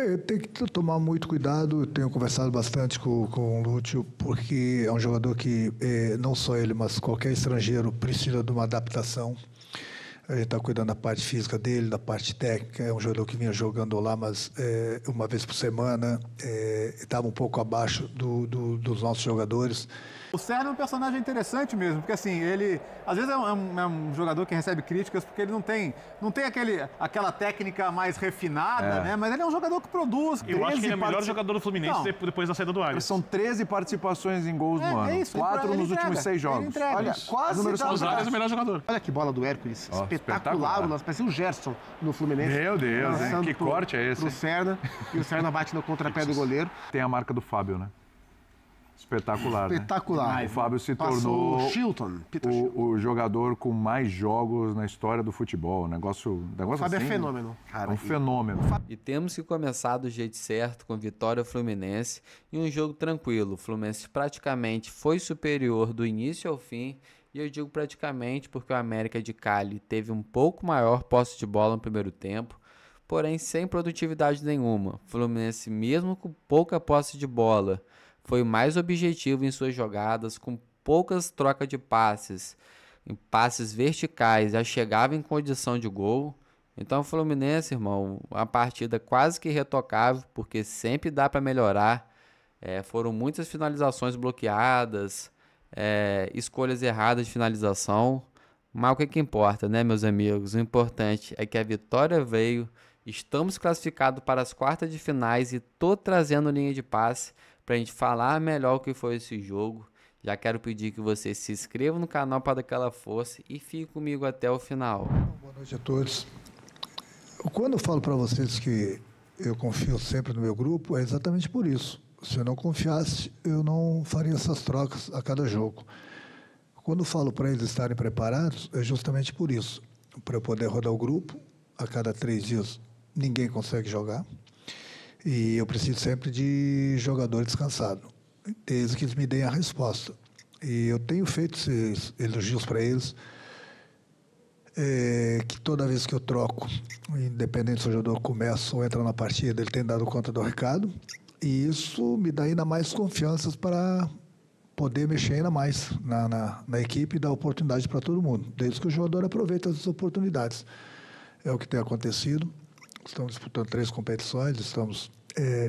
Eu tenho que tomar muito cuidado. Eu tenho conversado bastante com o Lúcio, porque é um jogador que, não só ele, mas qualquer estrangeiro precisa de uma adaptação. A gente está cuidando da parte física dele, da parte técnica. É um jogador que vinha jogando lá, mas uma vez por semana, estava um pouco abaixo dos nossos jogadores. O Serna é um personagem interessante mesmo, porque assim, ele às vezes é um jogador que recebe críticas porque ele não tem aquela técnica mais refinada, né? Mas ele é um jogador que produz. Eu acho que ele é o melhor jogador do Fluminense depois da saída do Arias. São 13 participações em gols no ano. Isso, 4 nos últimos 6 jogos. Olha, quase O Arias é o melhor jogador. Olha que bola do Hércules, espetacular. Parecia o Gerson no Fluminense. Meu Deus, hein? Que corte é esse? Pro Serna, e o Serna bate no contrapé do goleiro. Tem a marca do Fábio, né? Espetacular, Espetacular. Né? O Fábio se Passou tornou o o jogador com mais jogos na história do futebol. Negócio Fábio assim, é fenômeno. Cara, um fenômeno. E temos que começar do jeito certo, com vitória Fluminense e um jogo tranquilo. O Fluminense praticamente foi superior do início ao fim. E eu digo praticamente porque o América de Cali teve um pouco maior posse de bola no primeiro tempo, porém sem produtividade nenhuma. O Fluminense, mesmo com pouca posse de bola, foi mais objetivo em suas jogadas, com poucas trocas de passes, em passes verticais, já chegava em condição de gol. Então o Fluminense, irmão, uma partida quase que irretocável, porque sempre dá para melhorar. Foram muitas finalizações bloqueadas, escolhas erradas de finalização, mas o que importa, né, meus amigos? O importante é que a vitória veio, estamos classificados para as quartas de finais e tô trazendo linha de passe para a gente falar melhor o que foi esse jogo. Já quero pedir que vocês se inscrevam no canal para dar aquela força e fiquem comigo até o final. Boa noite a todos. Quando eu falo para vocês que eu confio sempre no meu grupo, é exatamente por isso. Se eu não confiasse, eu não faria essas trocas a cada jogo. Quando eu falo para eles estarem preparados, é justamente por isso. Para eu poder rodar o grupo, a cada 3 dias ninguém consegue jogar. E eu preciso sempre de jogador descansado, desde que eles me deem a resposta. E eu tenho feito esses elogios para eles, que toda vez que eu troco, independente se o jogador começa ou entra na partida, ele tem dado conta do recado. E isso me dá ainda mais confiança para poder mexer ainda mais na equipe e dar oportunidade para todo mundo, desde que o jogador aproveite as oportunidades. É o que tem acontecido. Estamos disputando 3 competições, estamos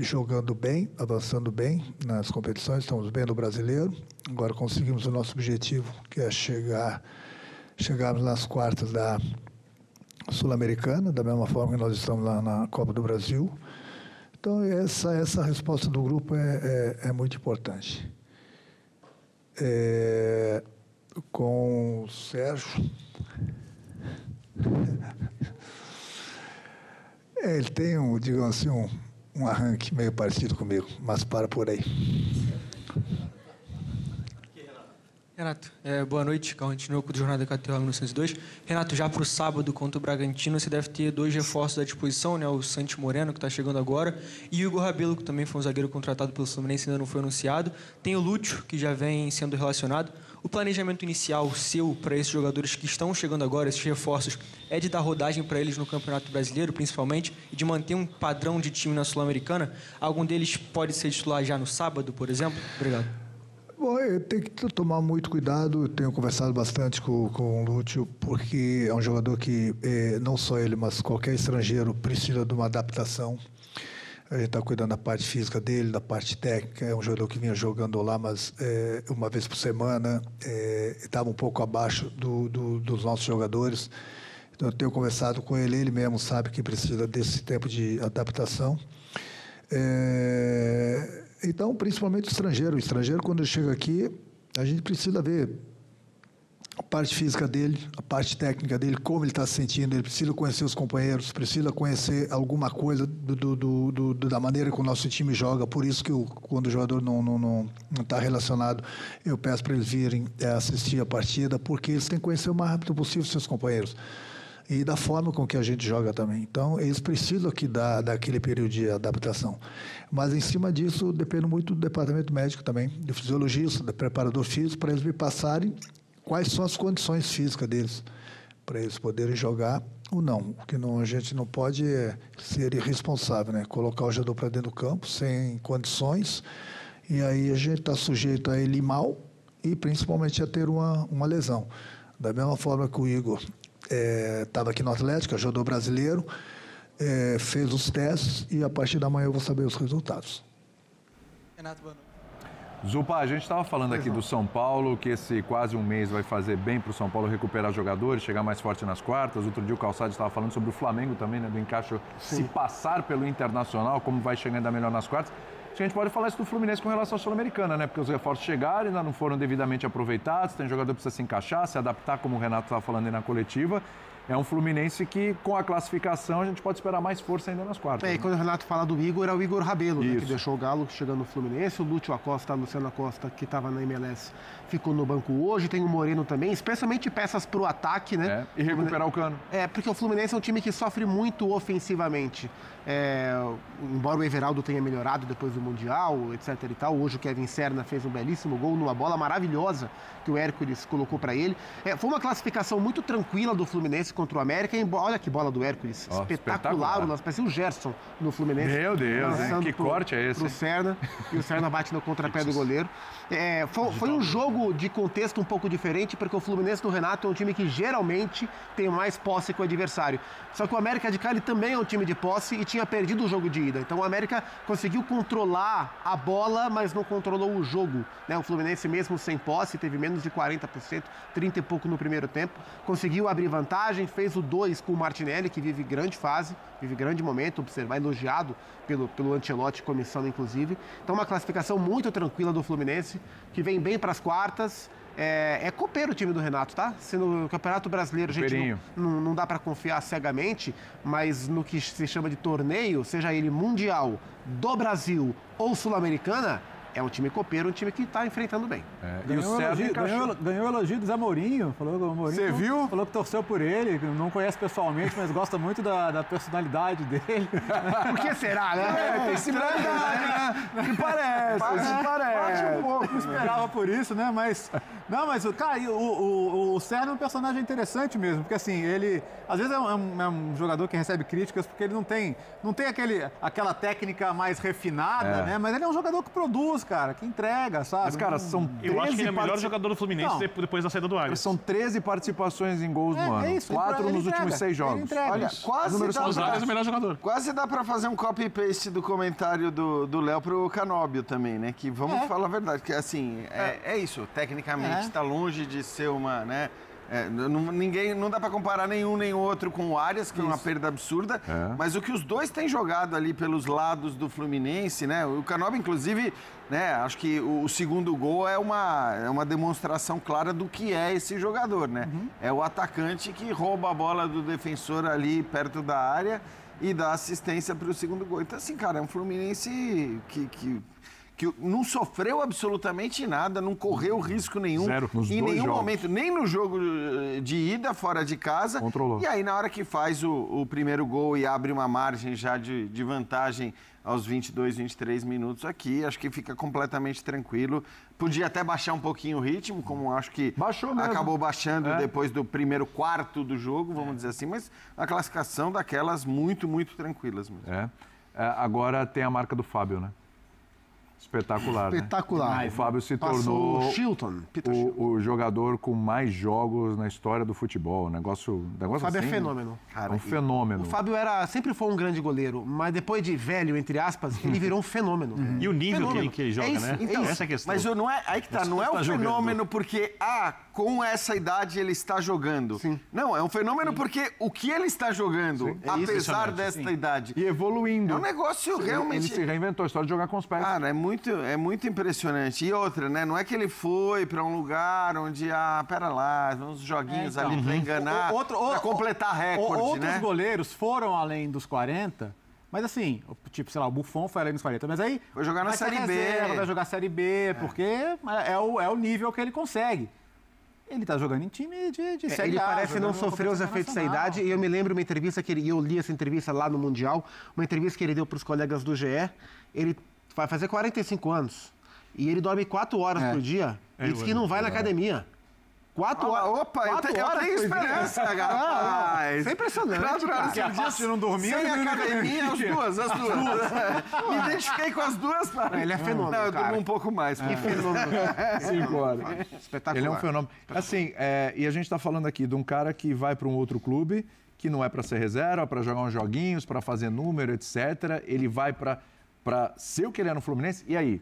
jogando bem, avançando bem nas competições, estamos bem no Brasileiro. Agora conseguimos o nosso objetivo, que é chegarmos nas quartas da Sul-Americana, da mesma forma que nós estamos lá na Copa do Brasil. Então, essa resposta do grupo é muito importante. Com o Sérgio... ele tem, digamos assim, um arranque meio parecido comigo, mas para por aí. Renato, boa noite, Carlos Tinoco do Jornal da KTO 1902. Renato, já para o sábado contra o Bragantino, você deve ter 2 reforços à disposição, né? O Santi Moreno, que está chegando agora, e o Igor Rabelo, que também foi um zagueiro contratado pelo Fluminense, ainda não foi anunciado. Tem o Lúcio, que já vem sendo relacionado. O planejamento inicial seu para esses jogadores que estão chegando agora, esses reforços, é de dar rodagem para eles no Campeonato Brasileiro, principalmente, e de manter um padrão de time na Sul-Americana? Algum deles pode ser titular já no sábado, por exemplo? Obrigado. Bom, eu tenho que tomar muito cuidado. Eu tenho conversado bastante com o Lúcio, porque é um jogador que, não só ele, mas qualquer estrangeiro precisa de uma adaptação. A gente está cuidando da parte física dele, da parte técnica. É um jogador que vinha jogando lá, mas uma vez por semana, estava um pouco abaixo dos nossos jogadores. Então, eu tenho conversado com ele, ele mesmo sabe que precisa desse tempo de adaptação. Então, principalmente o estrangeiro. O estrangeiro, quando ele chega aqui, a gente precisa ver a parte física dele, a parte técnica dele, como ele está se sentindo. Ele precisa conhecer os companheiros, precisa conhecer alguma coisa da maneira que o nosso time joga. Por isso que quando o jogador não está relacionado, eu peço para eles virem assistir a partida, porque eles têm que conhecer o mais rápido possível seus companheiros. E da forma com que a gente joga também. Então, eles precisam aqui daquele período de adaptação. Mas, em cima disso, depende muito do departamento médico também, do fisiologista, do preparador físico, para eles me passarem quais são as condições físicas deles. para eles poderem jogar ou não. O que a gente não pode ser irresponsável, né? Colocar o jogador para dentro do campo sem condições, e aí a gente está sujeito a ele ir mal e principalmente a ter uma lesão. Da mesma forma que o Igor estava aqui no Atlético, é jogador brasileiro, fez os testes e a partir da manhã eu vou saber os resultados. Renato, boa noite. Zupa, a gente estava falando aqui do São Paulo, que esse quase um mês vai fazer bem para o São Paulo recuperar jogadores, chegar mais forte nas quartas. Outro dia o Calçado estava falando sobre o Flamengo também, né, do encaixe, se passar pelo Internacional, como vai chegando ainda melhor nas quartas. A gente pode falar isso do Fluminense com relação à Sul-Americana, né? Porque os reforços chegaram, ainda não foram devidamente aproveitados, tem jogador que precisa se encaixar, se adaptar, como o Renato estava falando aí na coletiva. É um Fluminense que, com a classificação, a gente pode esperar mais força ainda nas quartas. E quando o Renato fala do Igor, é o Igor Rabelo, né, que deixou o Galo chegando no Fluminense. O Lúcio Acosta, Luciano Acosta, que estava na MLS, ficou no banco hoje. Tem o Moreno também, especialmente peças para o ataque, né? E recuperar o Cano. Porque o Fluminense é um time que sofre muito ofensivamente. Embora o Everaldo tenha melhorado depois do Mundial, etc e tal. Hoje o Kevin Serna fez um belíssimo gol numa bola maravilhosa que o Hércules colocou para ele. Foi uma classificação muito tranquila do Fluminense contra o América. Olha que bola do Hércules. Espetacular. Parecia o Gerson no Fluminense. Meu Deus, que corte é esse? Pro Serna, e o Serna bate no contrapé do goleiro. Foi um jogo de contexto um pouco diferente, porque o Fluminense do Renato é um time que geralmente tem mais posse que o adversário. Só que o América de Cali também é um time de posse e tinha perdido o jogo de ida. Então o América conseguiu controlar a bola, mas não controlou o jogo, né? O Fluminense mesmo sem posse teve menos de 40%, 30 e pouco no primeiro tempo. Conseguiu abrir vantagem, fez o 2 com o Martinelli, que vive grande fase, vive grande momento, elogiado pelo Ancelotti, comissão inclusive. Então uma classificação muito tranquila do Fluminense, que vem bem para as quartas. É copeiro o time do Renato, tá? Se no Campeonato Brasileiro a gente não dá para confiar cegamente, mas no que se chama de torneio, seja ele Mundial, do Brasil ou Sul-Americana, é um time copeiro, um time que está enfrentando bem. Ganhou elogio do Zé Mourinho. Você viu? Falou que torceu por ele, que não conhece pessoalmente, mas gosta muito da personalidade dele. Por que será, né? Tem similaridade, né? Que parece. Bate um pouco, não esperava por isso, né? Mas cara, o Serna é um personagem interessante mesmo, porque assim, ele às vezes é um jogador que recebe críticas porque ele não tem aquela técnica mais refinada, né? Mas ele é um jogador que produz, cara, que entrega, sabe? Mas, cara, são 13 Eu acho que ele é o melhor jogador do Fluminense depois da saída do Arias. São 13 participações em gols no ano. É isso, 4 nos últimos 6 jogos. Olha, O Arias é o melhor jogador. quase dá pra fazer um copy-paste do comentário do Léo pro Canóbio também, né? Que vamos falar a verdade, que assim, é isso, tecnicamente está longe de ser uma, né? Não dá para comparar nenhum nem outro com o Arias, que é uma perda absurda, mas o que os dois têm jogado ali pelos lados do Fluminense, né? O Canóbio, inclusive, né? Acho que o segundo gol é uma demonstração clara do que é esse jogador, né? É o atacante que rouba a bola do defensor ali perto da área e dá assistência para o segundo gol. Então, assim, cara, é um Fluminense que não sofreu absolutamente nada, não correu risco nenhum. Zero, nos em dois nenhum jogos. momento, nem no jogo de ida, fora de casa. Controlou. E aí, na hora que faz o primeiro gol e abre uma margem já de vantagem aos 22, 23 minutos aqui, acho que fica completamente tranquilo. Podia até baixar um pouquinho o ritmo, como acho que Baixou mesmo. acabou baixando depois do primeiro quarto do jogo, vamos dizer assim, mas a classificação daquelas muito, muito tranquilas mesmo. Agora tem a marca do Fábio, né? Espetacular, Espetacular. né? O Fábio se Passou tornou o Chilton, o jogador com mais jogos na história do futebol. Negócio O Fábio assim, é fenômeno. É um fenômeno. O Fábio sempre foi um grande goleiro, mas depois de velho, entre aspas, ele virou um fenômeno. E o nível que ele joga, né? Então, Essa é a questão. Mas não é, aí que tá, não é um fenômeno porque, com essa idade ele está jogando. Sim. Não, é um fenômeno porque o que ele está jogando, apesar desta idade, E evoluindo. é um negócio realmente... Ele se reinventou a história de jogar com os pés. Cara, é muito impressionante. E outra, né? Não é que ele foi para um lugar onde, pera lá, uns joguinhos ali para enganar, para completar recorde, Outros né? goleiros foram além dos 40, mas assim, tipo, sei lá, o Buffon foi além dos 40, mas aí... Foi jogar na vai ser Série B. reserva, vai jogar Série B, porque é o nível que ele consegue. Ele tá jogando em time de Série Ele A, parece não jogando sofrer os efeitos da nacional. idade. E eu me lembro uma entrevista e eu li essa entrevista lá no Mundial, uma entrevista que ele deu para os colegas do GE. Ele vai fazer 45 anos e ele dorme 4 horas por dia e diz que não vai na academia. 4 horas. Opa, eu tenho esperança, rapaz. Isso é impressionante. 4 horas Porque a parte não dormia. sem academia, as duas. Me identifiquei com as duas. Ele é fenômeno, Não, eu cara. durmo um pouco mais. Que fenômeno. 5 horas. Espetacular. Ele é um fenômeno. Assim, e a gente está falando aqui de um cara que vai para um outro clube, que não é para ser reserva, para jogar uns joguinhos, para fazer número, etc. Ele vai para ser o que ele é no Fluminense. E aí?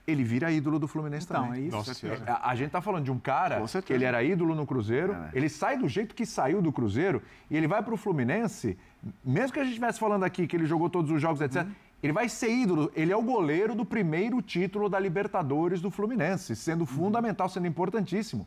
Ele vira ídolo do Fluminense Então, também. é isso. Nossa Senhora. A gente tá falando de um cara Com certeza. que ele era ídolo no Cruzeiro, ele sai do jeito que saiu do Cruzeiro e ele vai pro Fluminense, mesmo que a gente estivesse falando aqui que ele jogou todos os jogos, etc., ele vai ser ídolo. Ele é o goleiro do primeiro título da Libertadores do Fluminense, sendo fundamental, sendo importantíssimo.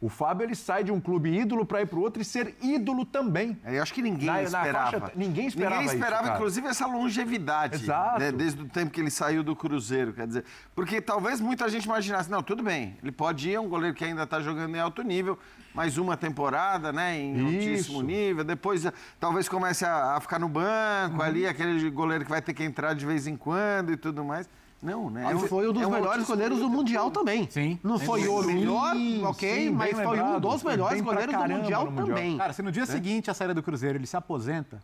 O Fábio, ele sai de um clube ídolo para ir para o outro e ser ídolo também. Eu acho que ninguém esperava. Ninguém esperava isso, cara. inclusive, essa longevidade. Exato. Né, desde o tempo que ele saiu do Cruzeiro, quer dizer. Porque talvez muita gente imaginasse, não, tudo bem, ele pode ir, é um goleiro que ainda está jogando em alto nível, mais uma temporada, né, em altíssimo nível, depois talvez comece a ficar no banco ali, aquele goleiro que vai ter que entrar de vez em quando e tudo mais. Não, né? Foi um dos melhores goleiros do Mundial também. Sim. Não foi o melhor, ok, sim, mas bem foi um lembrado. dos melhores Bem pra goleiros do caramba Mundial no Mundial. também. Cara, se no dia seguinte a saída do Cruzeiro ele se aposenta,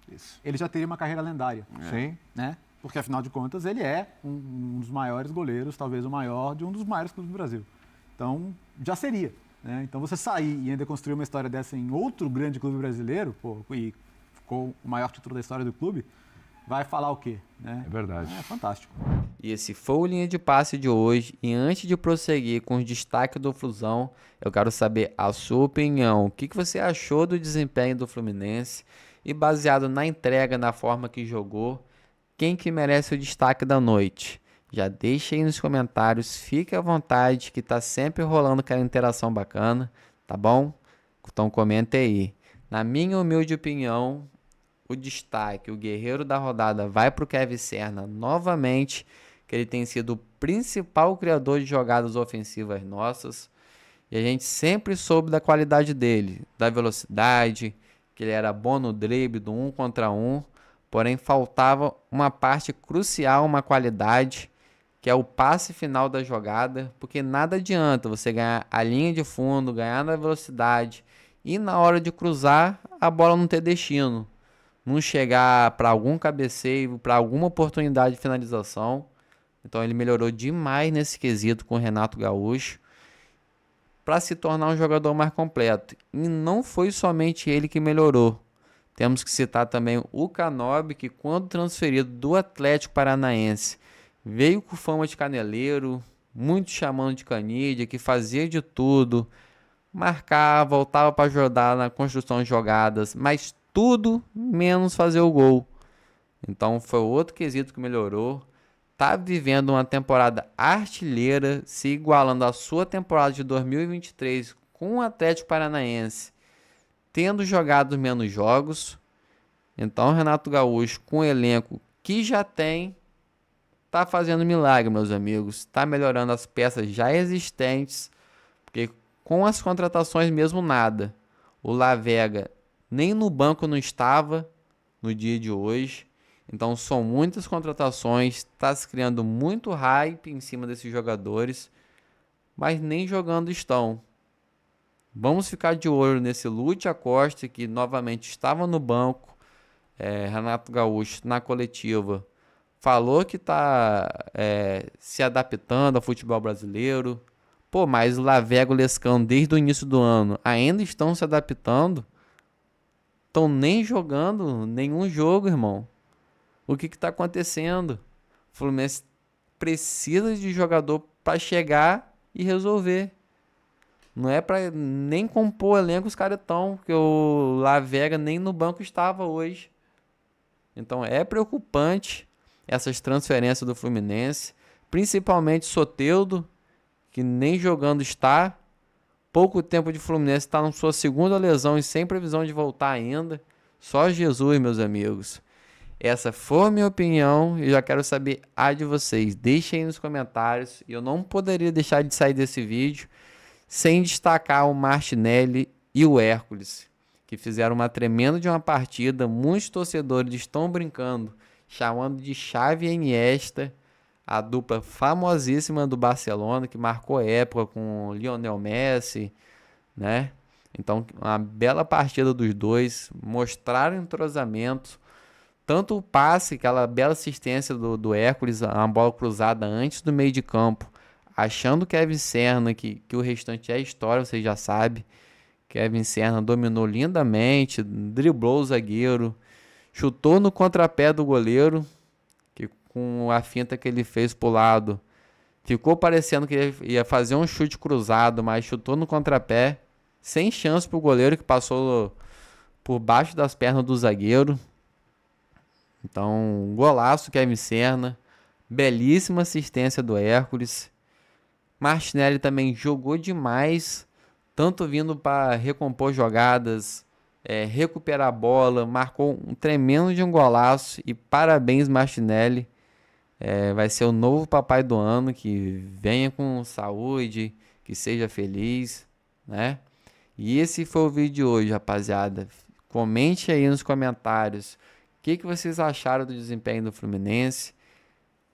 ele já teria uma carreira lendária. Sim. Né? Porque, afinal de contas, ele é um dos maiores goleiros, talvez o maior, de um dos maiores clubes do Brasil. Então, já seria. Né? Então, você sair e ainda construir uma história dessa em outro grande clube brasileiro, e ficou o maior título da história do clube, vai falar o quê? Né? É verdade. É fantástico. E esse foi o Linha de Passe de hoje. E antes de prosseguir com os destaques do Flusão, eu quero saber a sua opinião. O que você achou do desempenho do Fluminense? E baseado na entrega, na forma que jogou, quem que merece o destaque da noite? Já deixa aí nos comentários, fique à vontade, que tá sempre rolando aquela interação bacana, tá bom? Então comente aí. Na minha humilde opinião, o destaque, o guerreiro da rodada vai para o Kevin Serna novamente, que ele tem sido o principal criador de jogadas ofensivas nossas. E a gente sempre soube da qualidade dele, da velocidade, que ele era bom no drible, do 1 contra 1. Porém, faltava uma parte crucial, uma qualidade, que é o passe final da jogada, porque nada adianta você ganhar a linha de fundo, ganhar na velocidade e na hora de cruzar, a bola não ter destino. Não chegar para algum cabeceio, para alguma oportunidade de finalização. Então ele melhorou demais nesse quesito com o Renato Gaúcho para se tornar um jogador mais completo. E não foi somente ele que melhorou. Temos que citar também o Canóbio, que quando transferido do Atlético Paranaense, veio com fama de caneleiro, muito chamando de canídia, que fazia de tudo, marcava, voltava para ajudar na construção de jogadas, mas tudo menos fazer o gol. Então foi outro quesito que melhorou. Tá vivendo uma temporada artilheira, se igualando à sua temporada de 2023 com o Atlético Paranaense, tendo jogado menos jogos. Então Renato Gaúcho, com o elenco que já tem, tá fazendo milagre, meus amigos. Tá melhorando as peças já existentes, porque com as contratações mesmo nada. O Lavega nem no banco não estava no dia de hoje. Então são muitas contratações, está se criando muito hype em cima desses jogadores, mas nem jogando estão. Vamos ficar de olho nesse Lúcio Acosta, que novamente estava no banco. Renato Gaúcho, na coletiva, falou que está se adaptando ao futebol brasileiro. Pô, mas o Lavega e o Lescano, desde o início do ano, ainda estão se adaptando. Estão nem jogando nenhum jogo, irmão. O que está acontecendo? O Fluminense precisa de jogador para chegar e resolver. Não é para nem compor elenco os caras estão, porque o Lavega nem no banco estava hoje. Então é preocupante essas transferências do Fluminense, principalmente Soteldo, que nem jogando está. Pouco tempo de Fluminense, está na sua segunda lesão e sem previsão de voltar ainda. Só Jesus, meus amigos. Essa foi a minha opinião e já quero saber a de vocês. Deixem aí nos comentários. Eu não poderia deixar de sair desse vídeo sem destacar o Martinelli e o Hércules, que fizeram uma tremenda de uma partida. Muitos torcedores estão brincando, chamando de Xavi e Iniesta, a dupla famosíssima do Barcelona, que marcou época com Lionel Messi, né? Então, uma bela partida dos dois, mostraram entrosamento, tanto o passe, aquela bela assistência do Hércules, uma bola cruzada antes do meio de campo, achando o Kevin Serna, que o restante é história, você já sabe. Kevin Serna dominou lindamente, driblou o zagueiro, chutou no contrapé do goleiro, que com a finta que ele fez pro lado, ficou parecendo que ele ia fazer um chute cruzado, mas chutou no contrapé, sem chance pro goleiro, que passou por baixo das pernas do zagueiro. Então, golaço Kevin Serna, belíssima assistência do Hércules. Martinelli também jogou demais, tanto vindo para recompor jogadas, recuperar a bola, marcou um tremendo de um golaço. E parabéns, Martinelli. Vai ser o novo papai do ano, que venha com saúde, que seja feliz, né? E esse foi o vídeo de hoje, rapaziada. Comente aí nos comentários o que vocês acharam do desempenho do Fluminense.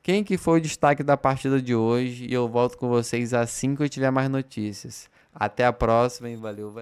Quem que foi o destaque da partida de hoje? E eu volto com vocês assim que eu tiver mais notícias. Até a próxima e valeu.